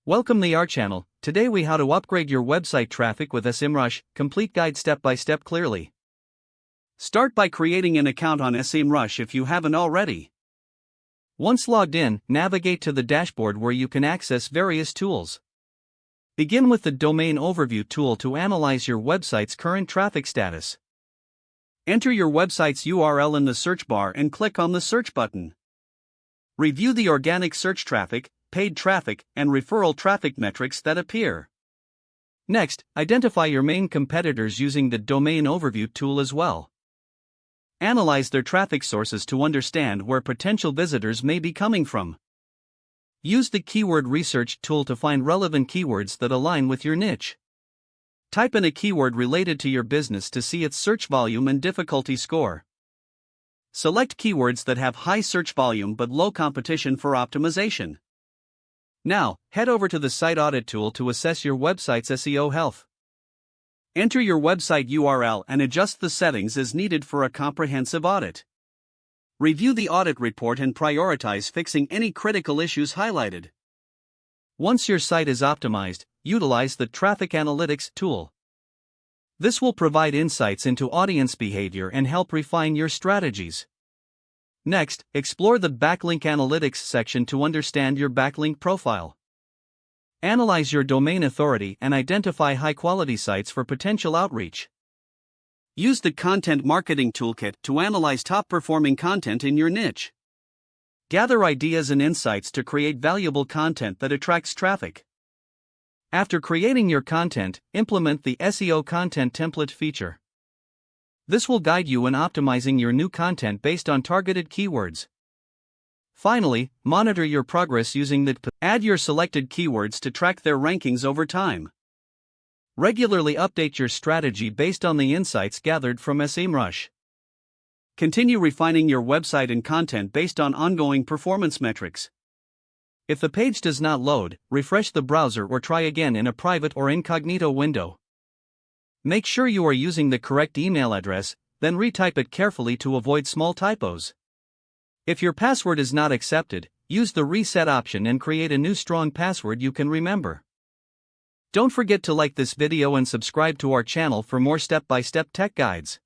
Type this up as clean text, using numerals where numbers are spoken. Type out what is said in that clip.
Welcome to our channel. Today we how to upgrade your website traffic with SEMrush, complete guide step by step clearly. Start by creating an account on SEMrush if you haven't already. Once logged in, navigate to the dashboard where you can access various tools. Begin with the Domain Overview tool to analyze your website's current traffic status. Enter your website's URL in the search bar and click on the search button. Review the organic search traffic, paid traffic, and referral traffic metrics that appear. Next, identify your main competitors using the Domain Overview tool as well. Analyze their traffic sources to understand where potential visitors may be coming from. Use the Keyword Research tool to find relevant keywords that align with your niche. Type in a keyword related to your business to see its search volume and difficulty score. Select keywords that have high search volume but low competition for optimization. Now, head over to the Site Audit tool to assess your website's SEO health. Enter your website URL and adjust the settings as needed for a comprehensive audit. Review the audit report and prioritize fixing any critical issues highlighted. Once your site is optimized, utilize the Traffic Analytics tool. This will provide insights into audience behavior and help refine your strategies. Next, explore the Backlink Analytics section to understand your backlink profile. Analyze your domain authority and identify high-quality sites for potential outreach. Use the Content Marketing Toolkit to analyze top-performing content in your niche. Gather ideas and insights to create valuable content that attracts traffic. After creating your content, implement the SEO Content Template feature. This will guide you in optimizing your new content based on targeted keywords. Finally, monitor your progress using the Add your selected keywords to track their rankings over time. Regularly update your strategy based on the insights gathered from SEMrush. Continue refining your website and content based on ongoing performance metrics. If the page does not load, refresh the browser or try again in a private or incognito window. Make sure you are using the correct email address, then retype it carefully to avoid small typos. If your password is not accepted, use the reset option and create a new strong password you can remember. Don't forget to like this video and subscribe to our channel for more step-by-step tech guides.